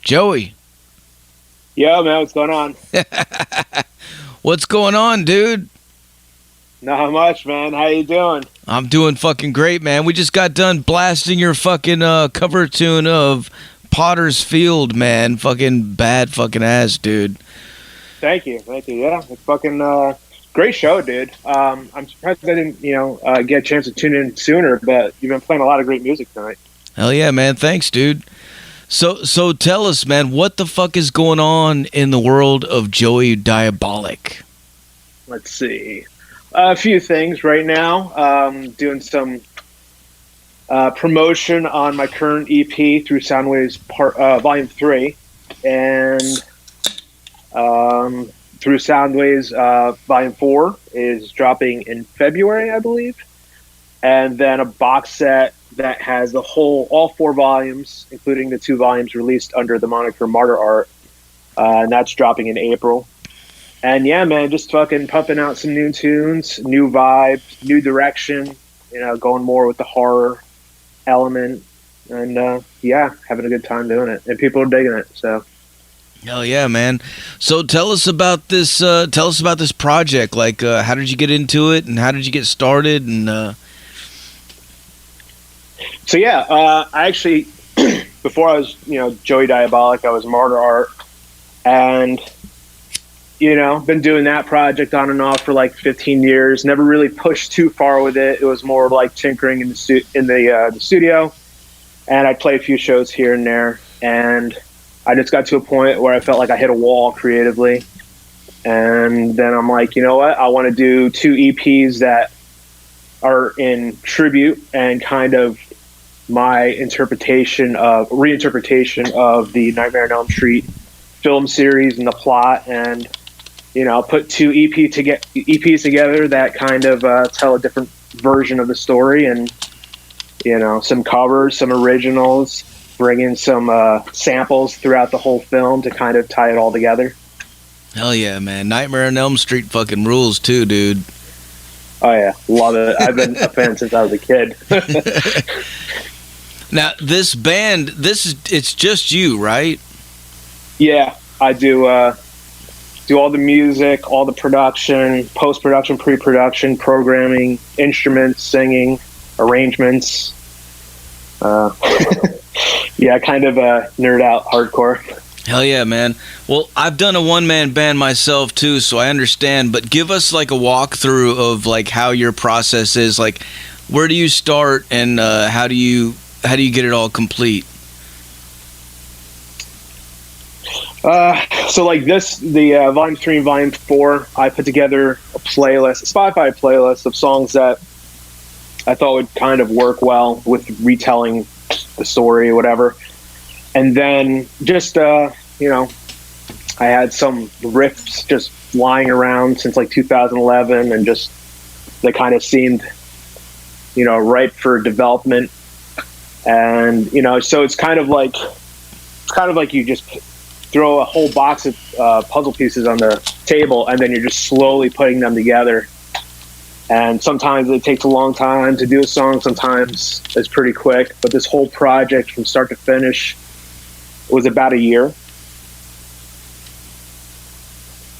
Joey. Yo, man, what's going on? What's going on, dude? Not much, man. How you doing? I'm doing fucking great, man. We just got done blasting your fucking cover tune of Potter's Field, man. Fucking bad fucking ass, dude. Thank you. Yeah, it's fucking great show, dude. I'm surprised I didn't, get a chance to tune in sooner, but you've been playing a lot of great music tonight. Hell yeah, man. Thanks, dude. So tell us, man, what the fuck is going on in the world of Joey Diabolic? Let's see. A few things right now. Doing some promotion on my current EP, Through Soundwaves Volume 3. And Through Soundwaves Volume 4 is dropping in February, I believe. And then a box set that has all 4 volumes, including the 2 volumes released under the moniker Martyr Art. And that's dropping in April. And yeah, man, just fucking pumping out some new tunes, new vibe, new direction, going more with the horror element. And yeah, having a good time doing it. And people are digging it, so. Hell yeah, man. So tell us about this project. Like, how did you get into it and how did you get started? And So yeah, I actually, before I was, Joey Diabolic, I was Martyr Art, and been doing that project on and off for like 15 years. Never really pushed too far with it. It was more like tinkering in the studio, and I'd play a few shows here and there. And I just got to a point where I felt like I hit a wall creatively, and then I'm like, you know what? I want to do 2 EPs that are in tribute and kind of my reinterpretation of the Nightmare on Elm Street film series and the plot, and put 2 EPs together that kind of tell a different version of the story, and some covers, some originals, bring in some samples throughout the whole film to kind of tie it all together. Hell yeah, man. Nightmare on Elm Street fucking rules too, dude. Oh yeah, love it. I've been a fan since I was a kid. Now, this band, it's just you, right? Yeah, I do all the music, all the production, post-production, pre-production, programming, instruments, singing, arrangements. Yeah, kind of nerd out hardcore. Hell yeah, man. Well, I've done a one-man band myself too, so I understand, but give us like a walkthrough of like how your process is. Like, where do you start and how do you get it all complete? So like the Volume 3 and Volume 4, I put together a Spotify playlist of songs that I thought would kind of work well with retelling the story or whatever. And then just, I had some riffs just lying around since like 2011 and just, they kind of seemed, ripe for development. And, so it's kind of like you just throw a whole box of puzzle pieces on the table, and then you're just slowly putting them together. And sometimes it takes a long time to do a song. Sometimes it's pretty quick. But this whole project from start to finish was about a year.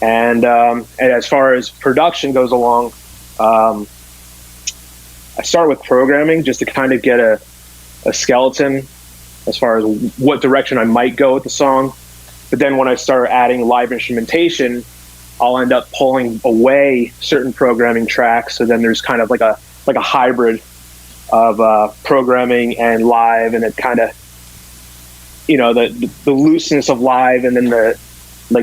And as far as production goes along, I start with programming just to kind of get a skeleton as far as what direction I might go with the song. But then when I start adding live instrumentation, I'll end up pulling away certain programming tracks. So then there's kind of like a hybrid of programming and live, and it kind of, the looseness of live, and then the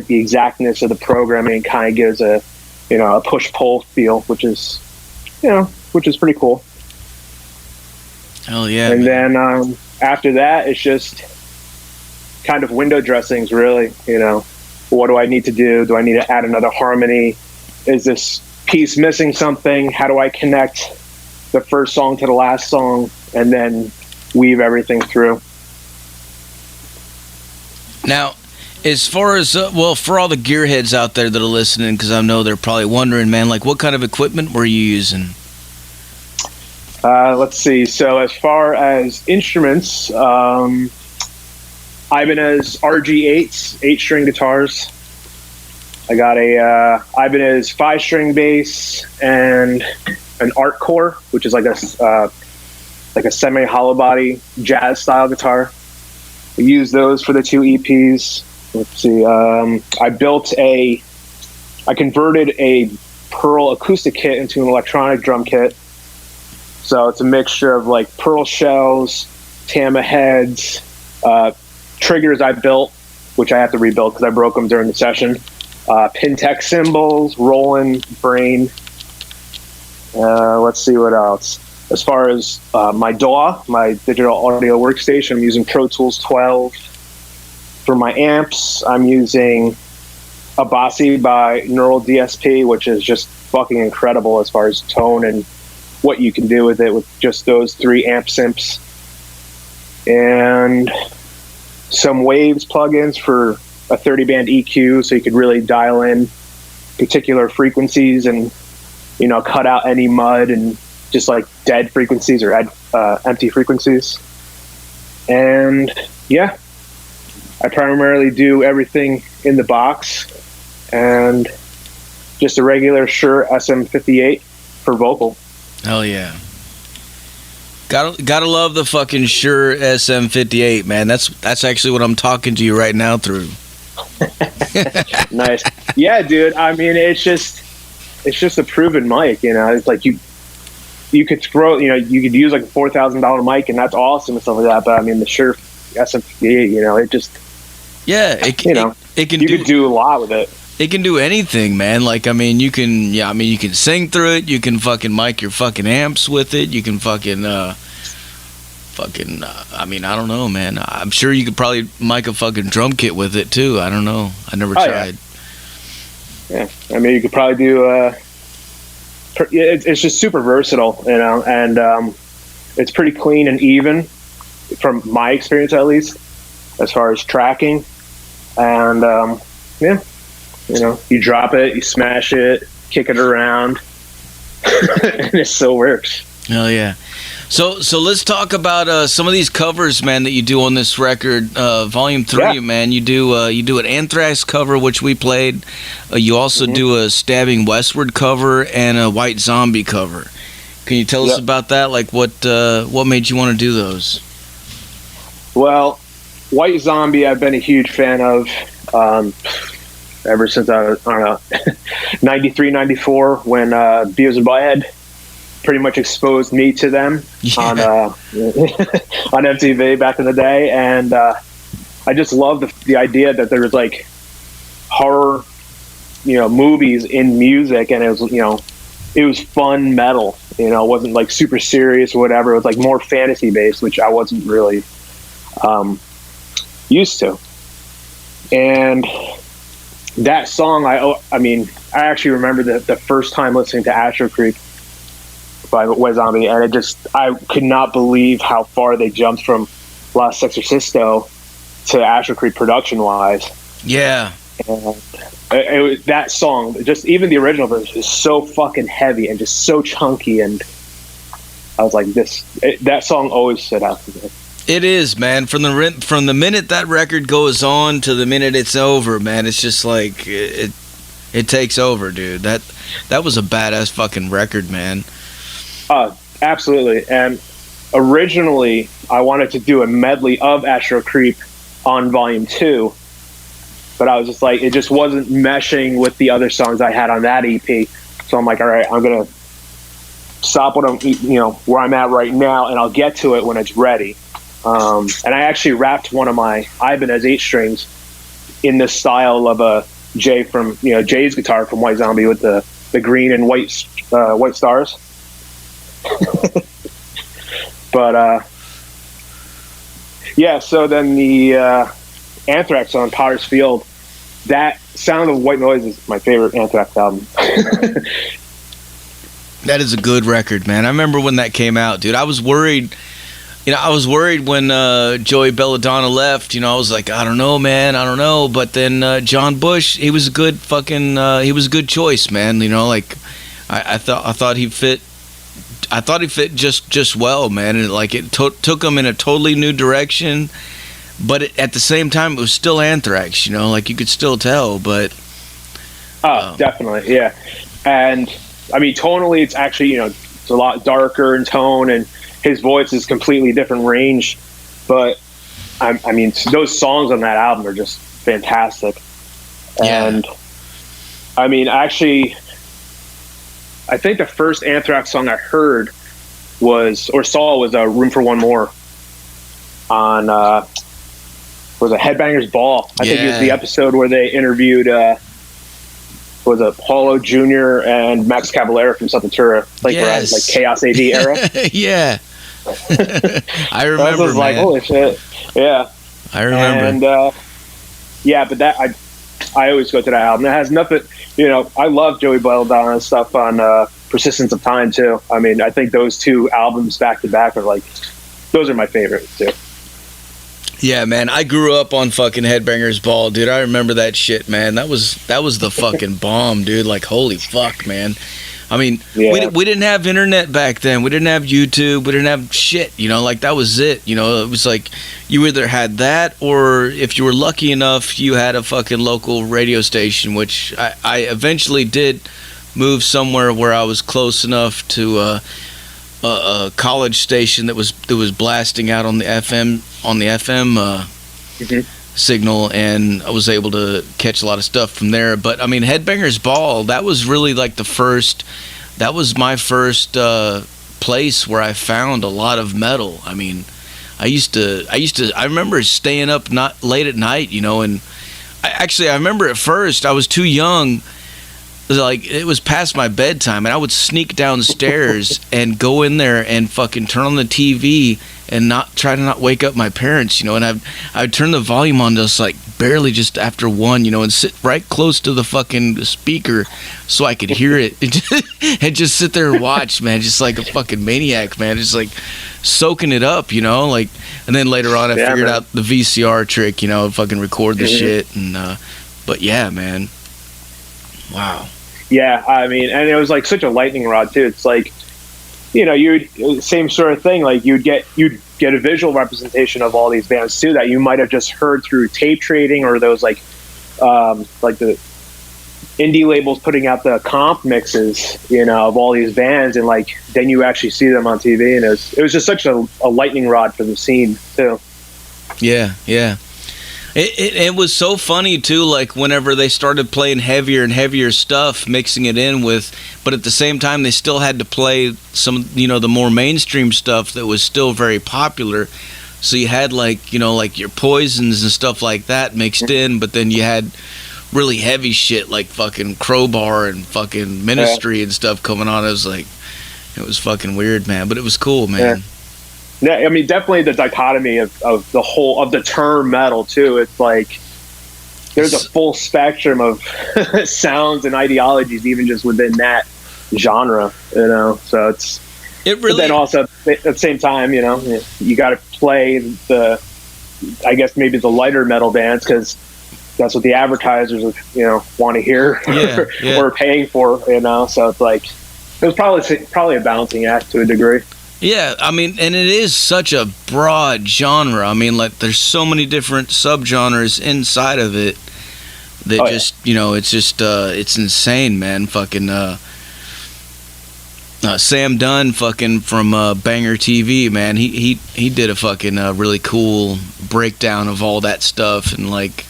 exactness of the programming kind of gives a push-pull feel, which is pretty cool. Hell yeah. And then after that, it's just kind of window dressings, really. What do I need to do? Do I need to add another harmony? Is this piece missing something? How do I connect the first song to the last song, and then weave everything through? Now, as far as, for all the gearheads out there that are listening, because I know they're probably wondering, man, like, what kind of equipment were you using? Let's see. So as far as instruments, Ibanez RG8s, 8-string guitars. I got a Ibanez 5-string bass and an Art Core, which is like a semi hollow body jazz style guitar. I use those for the 2 EPs. Let's see. I converted a Pearl acoustic kit into an electronic drum kit. So it's a mixture of like Pearl shells, Tama heads, triggers I built, which I have to rebuild because I broke them during the session. Pintech cymbals, Roland, Brain. Let's see what else. As far as my DAW, my digital audio workstation, I'm using Pro Tools 12. For my amps, I'm using a Bossy by Neural DSP, which is just fucking incredible as far as tone and what you can do with it with just those 3 amp simps. And some Waves plugins for a 30-band EQ, so you could really dial in particular frequencies and, you know, cut out any mud and just like dead frequencies or empty frequencies. And yeah, I primarily do everything in the box and just a regular Shure SM58 for vocal. Hell yeah. Gotta love the fucking Shure SM58, man. That's actually what I'm talking to you right now through. Nice. Yeah, dude. I mean, it's just a proven mic, you know. It's like you could throw, you know, you could use like a $4,000 mic and that's awesome and stuff like that. But I mean, the Shure SM58, you know, it just, yeah, it can could do a lot with it. It can do anything, man. Like, I mean, you can sing through it. You can fucking mic your fucking amps with it. You can fucking, I mean, I don't know, man. I'm sure you could probably mic a fucking drum kit with it too. I don't know. I never tried. Yeah. I mean, you could probably do, it's just super versatile, you know, and it's pretty clean and even from my experience, at least, as far as tracking. And, yeah. You know, you drop it, you smash it, kick it around, and it still works. Hell yeah. So let's talk about some of these covers, man, that you do on this record, Volume 3, yeah. Man. You do an Anthrax cover, which we played. You also do a Stabbing Westward cover and a White Zombie cover. Can you tell us about that? Like, what made you want to do those? Well, White Zombie, I've been a huge fan of ever since I don't know, 93, 94, when Beavis and Butthead pretty much exposed me to them on MTV back in the day. And I just love the idea that there was like horror, you know, movies in music, and it was, you know, it was fun metal, you know, it wasn't like super serious or whatever. It was like more fantasy based, which I wasn't really used to. And that song, I mean, I actually remember the first time listening to Astro Creep by White Zombie, and I could not believe how far they jumped from Las Sexorcisto to Astro Creep production-wise. Yeah. And that song, just even the original version, is so fucking heavy and just so chunky, and I was like, that song always stood out to me. It is, man. From the minute that record goes on to the minute it's over, man, it's just like it takes over, dude. That was a badass fucking record, man. Absolutely. And originally, I wanted to do a medley of Astro Creep on Volume 2, but I was just like, it just wasn't meshing with the other songs I had on that EP. So I'm like, all right, I'm gonna stop where I'm at right now, and I'll get to it when it's ready. And I actually wrapped one of my Ibanez 8-strings in the style of a Jay from, you know, Jay's guitar from White Zombie with the green and white stars. But yeah, so then the Anthrax on Potter's Field, that Sound of White Noise is my favorite Anthrax album. That is a good record, man. I remember when that came out, dude. I was worried. You know, I was worried when Joey Belladonna left. You know, I was like, I don't know, man, I don't know. But then John Bush, he was a good choice, man. You know, like I thought he fit. I thought he fit just well, man. And like it took him in a totally new direction. but at the same time, it was still Anthrax. You know, like you could still tell. But definitely, yeah. And I mean, tonally, it's actually it's a lot darker in tone, and his voice is completely different range. But I mean, those songs on that album are just fantastic. Yeah. And I mean, actually, I think the first Anthrax song I heard was "Room for One More" on was it Headbangers Ball? I think it was the episode where they interviewed was it Paulo Jr. and Max Cavalera from Sepultura, like Chaos AD era. Yeah. I remember. I was like, holy shit! Yeah, I remember. And but that I always go to that album. It has nothing. I love Joey Belladonna's stuff on Persistence of Time too. I mean, I think those two albums back to back are those are my favorites too. Yeah, man, I grew up on fucking Headbangers Ball, dude. I remember that shit, man. That was the fucking bomb, dude. Like, holy fuck, man. I mean, we didn't have internet back then. We didn't have YouTube. We didn't have shit, that was it. It was like you either had that, or if you were lucky enough, you had a fucking local radio station, which I eventually did move somewhere where I was close enough to a college station that was blasting out on the FM signal, and I was able to catch a lot of stuff from there. But I mean, Headbangers Ball, that was really like that was my first place where I found a lot of metal. I mean, I remember staying up not late at night, and I remember at first I was too young. Like, it was past my bedtime, and I would sneak downstairs and go in there and fucking turn on the TV and try to not wake up my parents, and I'd turn the volume on just like barely just after one, and sit right close to the fucking speaker so I could hear it and just sit there and watch, man, just like a fucking maniac, man, just like soaking it up, and then later on I figured out the VCR trick, fucking record the shit, and but yeah, man. Wow. Yeah, I mean, and it was like such a lightning rod too. It's like, same sort of thing. Like you'd get a visual representation of all these bands too that you might have just heard through tape trading, or those like the indie labels putting out the comp mixes, of all these bands, and like then you actually see them on TV, and it was just such a lightning rod for the scene too. Yeah, yeah. It was so funny too, like whenever they started playing heavier and heavier stuff, mixing it in with, but at the same time they still had to play some, the more mainstream stuff that was still very popular. So you had like your Poisons and stuff like that mixed in, but then you had really heavy shit like fucking Crowbar and fucking Ministry and stuff coming on. It was fucking weird, man, but it was cool, man. Yeah, I mean, definitely the dichotomy of the whole of the term metal too. It's like there's a full spectrum of sounds and ideologies, even just within that genre. So it really. But then also at the same time, you got to play I guess maybe the lighter metal bands, because that's what the advertisers want to hear or are paying for. So it's like it was probably a balancing act to a degree. Yeah, I mean, and it is such a broad genre. I mean, like, there's so many different subgenres inside of it that it's insane, man. Fucking Sam Dunn, fucking from Banger TV, man. He did a fucking really cool breakdown of all that stuff, and like,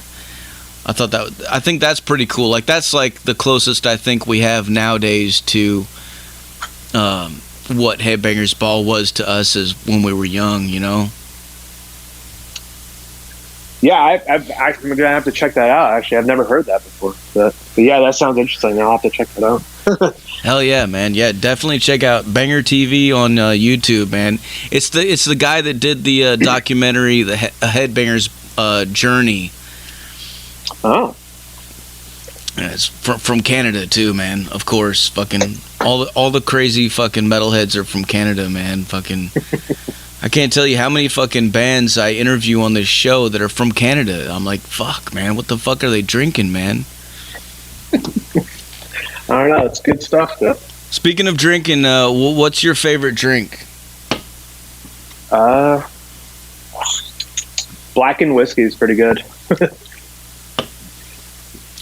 I think that's pretty cool. Like, that's like the closest I think we have nowadays to what Headbangers Ball was to us as when we were young, Yeah, I'm gonna have to check that out. Actually, I've never heard that before. But yeah, that sounds interesting. I'll have to check that out. Hell yeah, man! Yeah, definitely check out Banger TV on YouTube, man. It's the guy that did the documentary, the Headbangers Journey. Oh. Yeah, it's from Canada too, man. Of course, fucking all the crazy fucking metalheads are from Canada, man. Fucking, I can't tell you how many fucking bands I interview on this show that are from Canada. I'm like, fuck, man, what the fuck are they drinking, man? I don't know. It's good stuff, though. Speaking of drinking, what's your favorite drink? Blackened Whiskey is pretty good.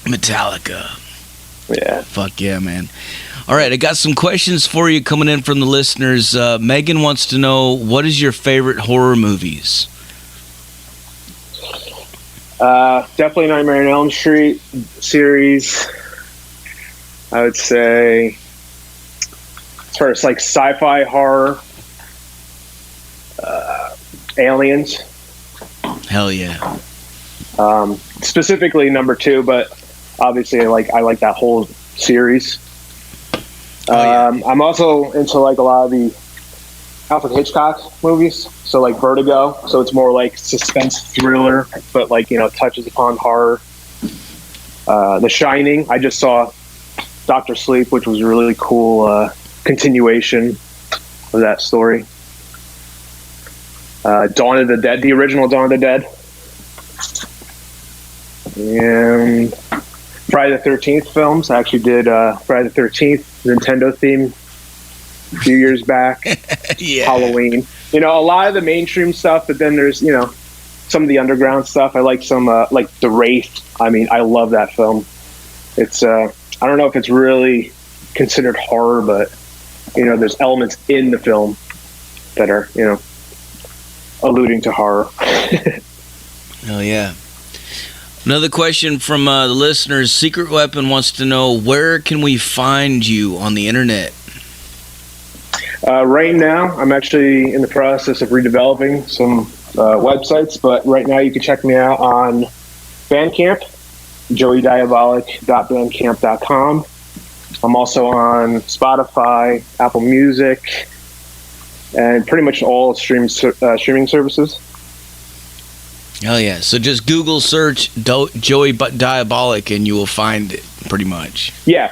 Metallica. Yeah. Fuck yeah, man. All right, I got some questions for you coming in from the listeners. Megan wants to know, what is your favorite horror movies? Definitely Nightmare on Elm Street series. I would say, as far as like sci-fi horror, Aliens. Hell yeah. Specifically number 2, but obviously I like that whole series. I'm also into like a lot of the Alfred Hitchcock movies, so like Vertigo, so it's more like suspense thriller, but like, you know, touches upon horror. The Shining, I just saw Dr. Sleep, which was a really cool continuation of that story. Dawn of the Dead, the original Dawn of the Dead. And Friday the 13th films. I actually did Friday the 13th Nintendo theme a few years back. Yeah. Halloween. You know, a lot of the mainstream stuff, but then there's, you know, some of the underground stuff. I like some, like The Wraith. I mean, I love that film. It's, I don't know if it's really considered horror, but, you know, there's elements in the film that are, you know, alluding to horror. Hell yeah. Another question from the listeners. Secret Weapon wants to know, where can we find you on the internet? Right now, I'm actually in the process of redeveloping some websites, but right now you can check me out on Bandcamp, joeydiabolic.bandcamp.com. I'm also on Spotify, Apple Music, and pretty much all streaming services. Hell yeah. So just Google search Joey Diabolic and you will find it, pretty much. Yeah,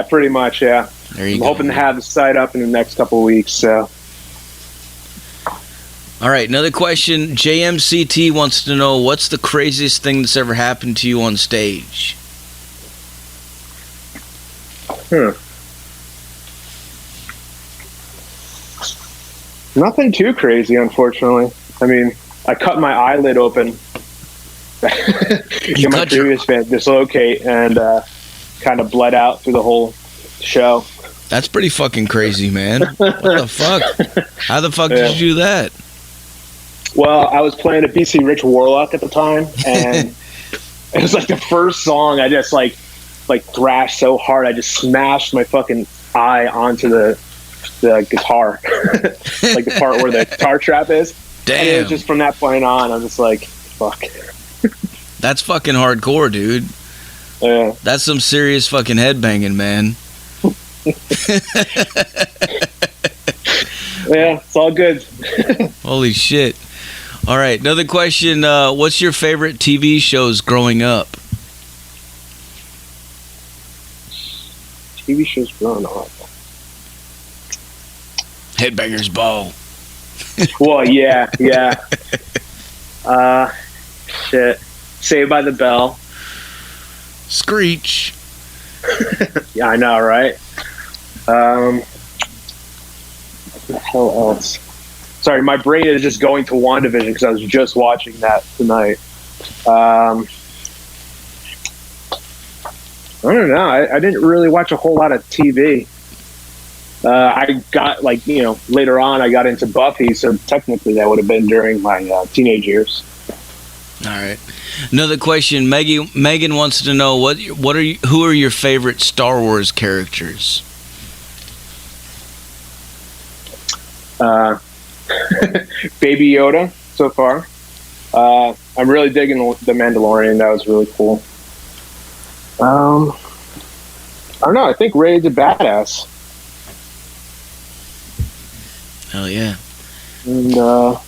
pretty much, yeah. There you I'm go. hoping to have the site up in the next couple of weeks, so. All right, another question. JMCT wants to know, what's the craziest thing that's ever happened to you on stage? Nothing too crazy, unfortunately. I mean, I cut my eyelid open in my previous band, Dislocate, and kind of bled out through the whole show. That's pretty fucking crazy, man. What the fuck? How the fuck did you do that? Well, I was playing a BC Rich Warlock at the time, and it was like the first song I just like thrashed so hard I just smashed my fucking eye onto the guitar, like the part where the guitar trap is. Damn. And it was just from that point on, I'm just like, fuck. That's fucking hardcore, dude. Yeah. That's some serious fucking headbanging, man. Yeah, it's all good. Holy shit. All right, another question. What's your favorite TV shows growing up? TV shows growing up. Headbangers Ball. Well, yeah. Shit. Saved by the Bell. Screech. Yeah, I know, right? What the hell else? Sorry, my brain is just going to WandaVision because I was just watching that tonight. I don't know. I didn't really watch a whole lot of TV. I got, later on I got into Buffy, so technically that would have been during my teenage years. All right. Another question. Megan wants to know, who are your favorite Star Wars characters? Baby Yoda so far. I'm really digging the Mandalorian. That was really cool. I don't know. I think Rey's a badass. Hell yeah. And I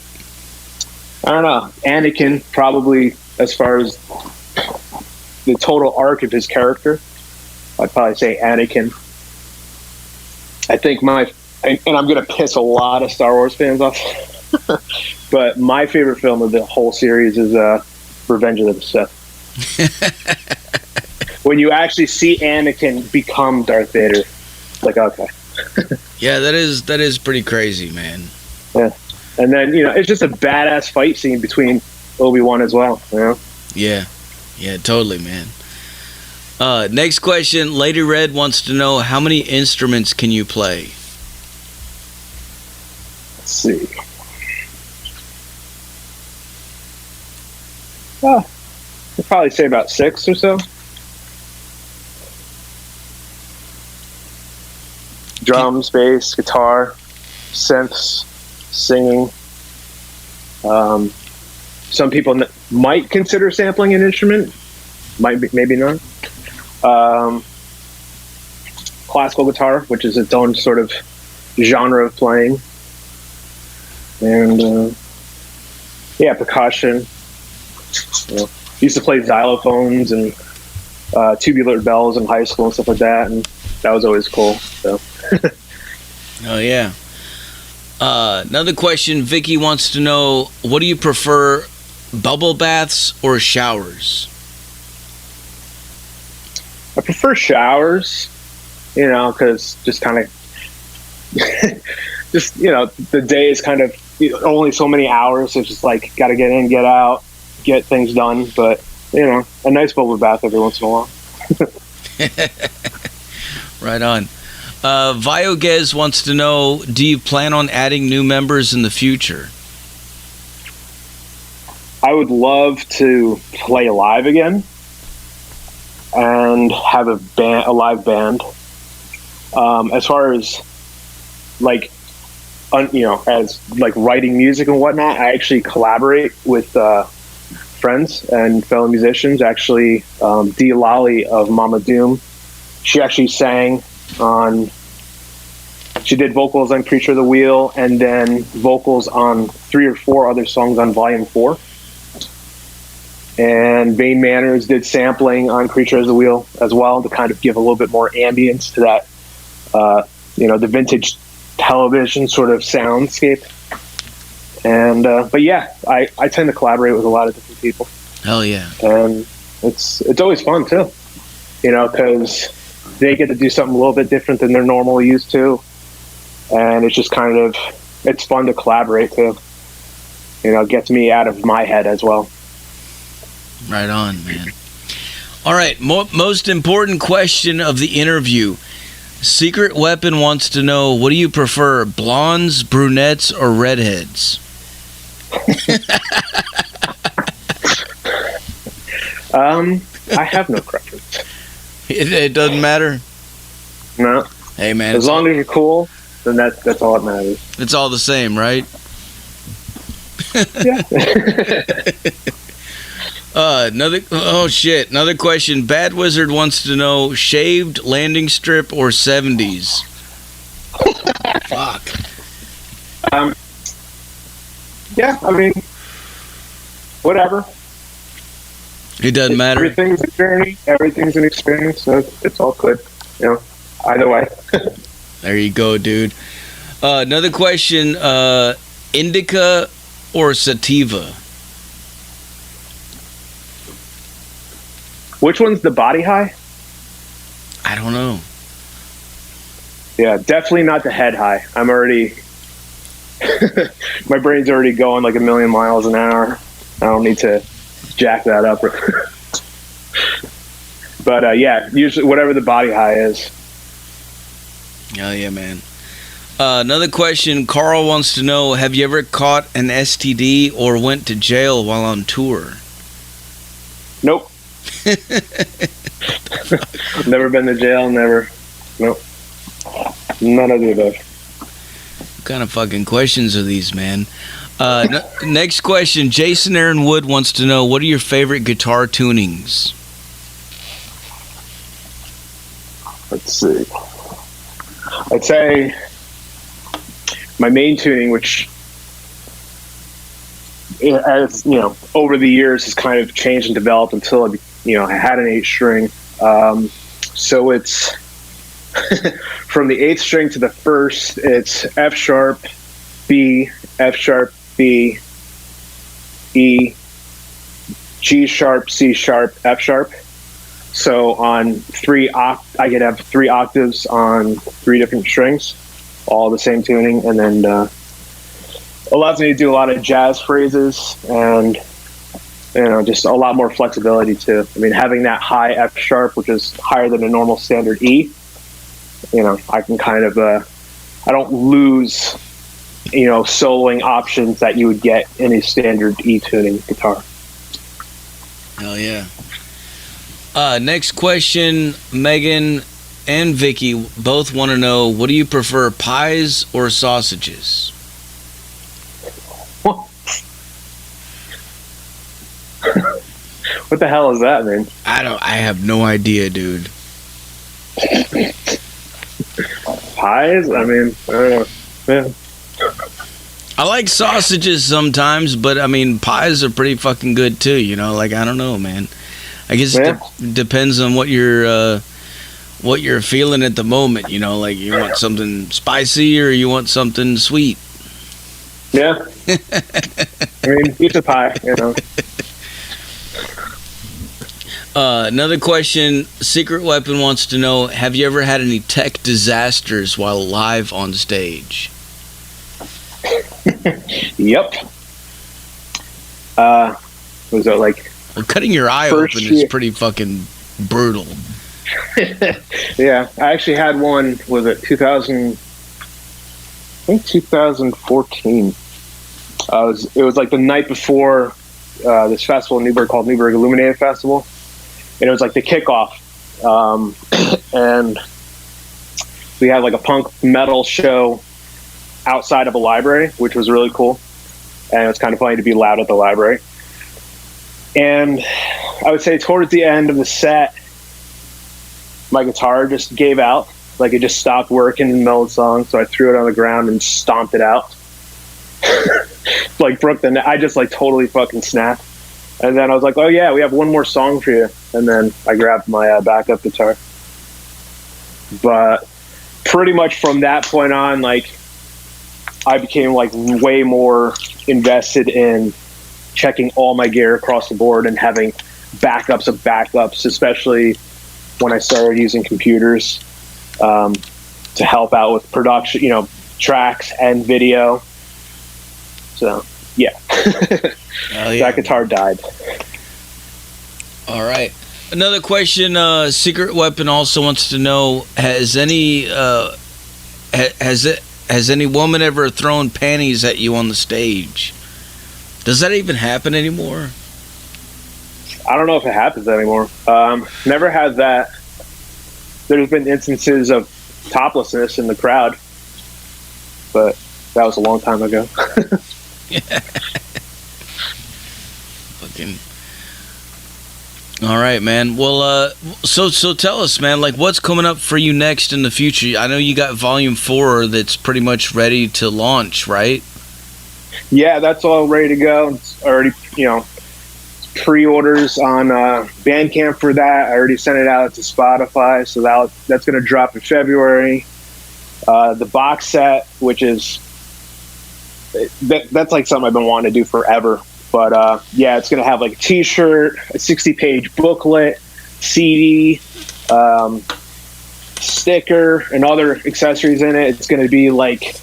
don't know. Anakin, probably, as far as the total arc of his character, I'd probably say Anakin. I think and I'm going to piss a lot of Star Wars fans off, but my favorite film of the whole series is Revenge of the Sith. When you actually see Anakin become Darth Vader, like, okay. Yeah, that is pretty crazy, man. Yeah. And then, it's just a badass fight scene between Obi-Wan as well, you know? Yeah, totally, man. Next question. Lady Red wants to know, how many instruments can you play? Let's see. I'd probably say about 6 or so. Drums, bass, guitar, synths, singing. Some people might consider sampling an instrument. Might be, maybe not. Classical guitar, which is its own sort of genre of playing. And percussion. You know, used to play xylophones and tubular bells in high school and stuff like that, and that was always cool. So. Oh yeah. Another question. Vicky wants to know, what do you prefer, bubble baths or showers? I prefer showers, you know, because just kind of, just, you know, the day is kind of only so many hours. So it's just like, got to get in, get out, get things done. But, you know, a nice bubble bath every once in a while. Right on. Viogez wants to know, do you plan on adding new members in the future? I would love to play live again and have a live band. As far as like, as like writing music and whatnot, I actually collaborate with friends and fellow musicians. Actually, Dee Lally of Mama Doom, she actually she did vocals on Creature of the Wheel and then vocals on 3 or 4 other songs on Volume 4. And Vain Manners did sampling on Creature of the Wheel as well to kind of give a little bit more ambience to that, the vintage television sort of soundscape. And but yeah, I tend to collaborate with a lot of different people. Hell yeah! And it's always fun too, you know, because they get to do something a little bit different than they're normally used to, and it's just kind of, it's fun to collaborate too. You know, it gets me out of my head as well. Right on, man. All right, most important question of the interview. Secret Weapon wants to know, what do you prefer, blondes, brunettes, or redheads? I have no preference. It doesn't matter? No. Hey, man. As long as you're cool, then that's all that matters. It's all the same, right? Yeah. Another question. Bad Wizard wants to know, shaved, landing strip, or 70s? Fuck. Yeah, I mean, whatever. It doesn't matter. Everything's a journey. Everything's an experience. So it's all good. You know, either way. There you go, dude. Another question. Indica or sativa? Which one's the body high? I don't know. Yeah, definitely not the head high. I'm already... my brain's already going like 1,000,000 miles an hour. I don't need to jack that up. But yeah, usually whatever the body high is. Oh yeah, man. Another question. Carl wants to know, have you ever caught an STD or went to jail while on tour? Nope. Never been to jail, never. Nope. None of the above. What kind of fucking questions are these, man? Next question. Jason Aaron Wood wants to know, what are your favorite guitar tunings? Let's see. I'd say my main tuning, which, as you know, over the years has kind of changed and developed until I had an 8-string. So it's from the 8th string to the 1st, it's F sharp, B, F sharp, B, E, G sharp, C sharp, F sharp. So on I could have 3 octaves on 3 different strings, all the same tuning, and then allows me to do a lot of jazz phrases and just a lot more flexibility too. I mean, having that high F sharp, which is higher than a normal standard E, I can kind of, I don't lose, soloing options that you would get in a standard E tuning guitar. Hell yeah. Next question, Megan and Vicky both want to know, what do you prefer, pies or sausages? What the hell is that, man? I have no idea, dude. Pies? I mean, I don't know. Yeah. I like sausages sometimes, but I mean, pies are pretty fucking good too, I don't know, man. I guess it depends on what you're feeling at the moment, like you want something spicy or you want something sweet. Yeah. I mean, eat the pie, Another question, Secret Weapon wants to know, have you ever had any tech disasters while live on stage? Yep. Was it like... Well, cutting your eye open is pretty fucking brutal. Yeah, I actually had one, was it 2014. It was like the night before this festival in Newburgh called Newburgh Illuminated Festival. And it was like the kickoff. And we had like a punk metal show outside of a library, which was really cool. And it was kind of funny to be loud at the library. And I would say towards the end of the set, my guitar just gave out. Like it just stopped working in the middle of the song. So I threw it on the ground and stomped it out. Like broke I just like totally fucking snapped. And then I was like, oh yeah, we have one more song for you. And then I grabbed my backup guitar. But pretty much from that point on, like I became like way more invested in checking all my gear across the board and having backups of backups, especially when I started using computers to help out with production, tracks and video. So, yeah. That guitar died. All right. Another question, Secret Weapon also wants to know, has any woman ever thrown panties at you on the stage? Does that even happen anymore? I don't know if it happens anymore. Never had that. There's been instances of toplessness in the crowd, but that was a long time ago. Fucking. All right, man. Well, so tell us, man, like what's coming up for you next in the future? I know you got Volume 4 that's pretty much ready to launch, right? Yeah, that's all ready to go. It's already, pre-orders on Bandcamp for that. I already sent it out to Spotify, so that's going to drop in February. The box set, which is that's like something I've been wanting to do forever. But yeah, it's going to have like a T-shirt, a 60-page booklet, CD, sticker, and other accessories in it. It's going to be like,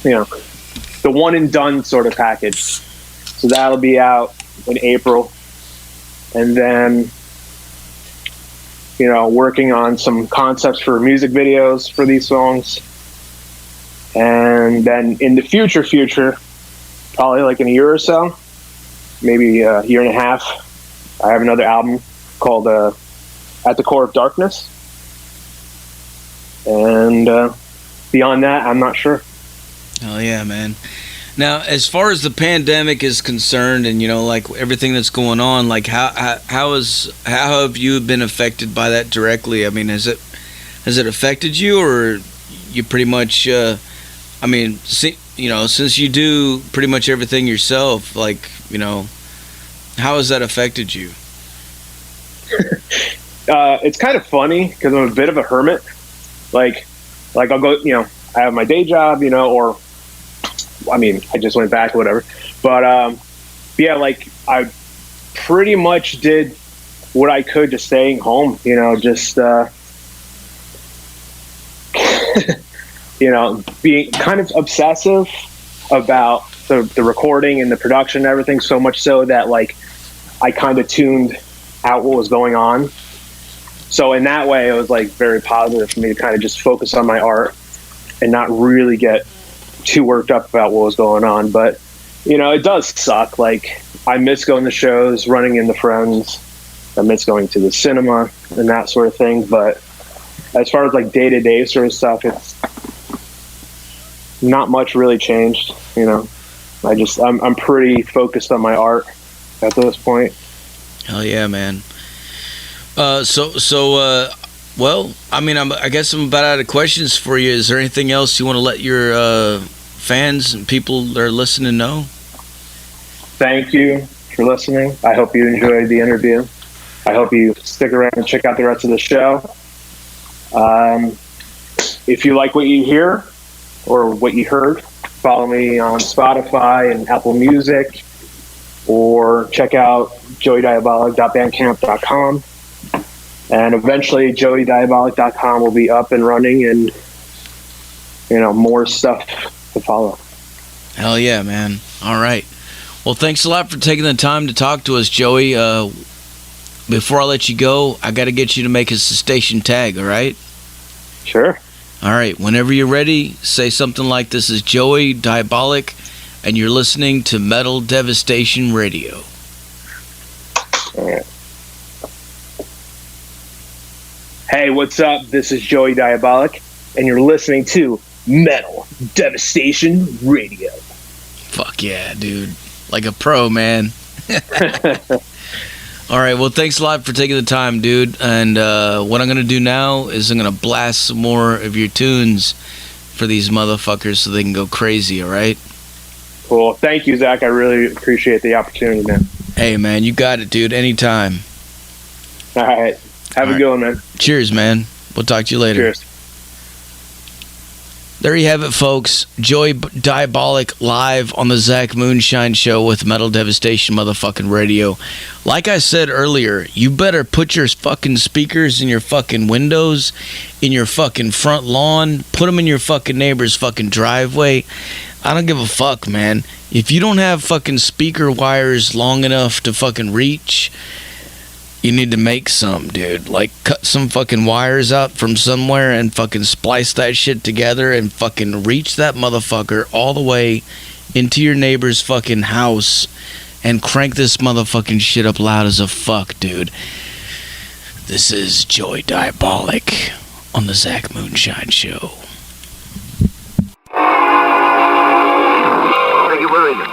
the one and done sort of package. So that'll be out in April. And then, working on some concepts for music videos for these songs. And then in the future, probably like in a year or so, maybe a year and a half, I have another album called At the Core of Darkness. And beyond that, I'm not sure. Oh yeah, man. Now, as far as the pandemic is concerned, and like everything that's going on, like how have you been affected by that directly? I mean, has it affected you, or you pretty much? Since you do pretty much everything yourself, like how has that affected you? It's kind of funny because I'm a bit of a hermit. Like I'll go, I have my day job, or. I mean, I just went back or whatever. But, yeah, like, I pretty much did what I could just staying home, just, being kind of obsessive about the recording and the production and everything, so much so that, like, I kind of tuned out what was going on. So in that way, it was like very positive for me to kind of just focus on my art and not really get too worked up about what was going on. But, you know, it does suck. Like, I miss going to shows, running into friends. I miss going to the cinema and that sort of thing. But as far as like day-to-day sort of stuff, it's not much really changed. You know, I'm pretty focused on my art at this point. Hell yeah, man. Well, I mean, I guess I'm about out of questions for you. Is there anything else you want to let your fans and people that are listening know? Thank you for listening. I hope you enjoyed the interview. I hope you stick around and check out the rest of the show. If you like what you hear or what you heard, follow me on Spotify and Apple Music, or check out joeydiabolic.bandcamp.com. And eventually joeydiabolic.com will be up and running, and, you know, more stuff to follow. Hell yeah, man. All right. Well, thanks a lot for taking the time to talk to us, Joey. Before I let you go, I got to get you to make us a station tag, all right? Sure. All right. Whenever you're ready, say something like, "This is Joey Diabolic, and you're listening to Metal Devastation Radio." All right. Hey, what's up? This is Joey Diabolic, and you're listening to Metal Devastation Radio. Fuck yeah, dude. Like a pro, man. All right, well, thanks a lot for taking the time, dude. And what I'm going to do now is I'm going to blast some more of your tunes for these motherfuckers so they can go crazy, all right? Cool. Thank you, Zach. I really appreciate the opportunity, man. Hey, man, you got it, dude. Anytime. All right. Have a good one, man. Cheers, man. We'll talk to you later. Cheers. There you have it, folks. Joey Diabolic live on the Zach Moonshine Show with Metal Devastation motherfucking radio. Like I said earlier, you better put your fucking speakers in your fucking windows, in your fucking front lawn, put them in your fucking neighbor's fucking driveway. I don't give a fuck, man. If you don't have fucking speaker wires long enough to fucking reach, you need to make some, dude. Like, cut some fucking wires out from somewhere and fucking splice that shit together and fucking reach that motherfucker all the way into your neighbor's fucking house and crank this motherfucking shit up loud as a fuck, dude. This is Joey Diabolic on the Zach Moonshine Show. Thank you very much.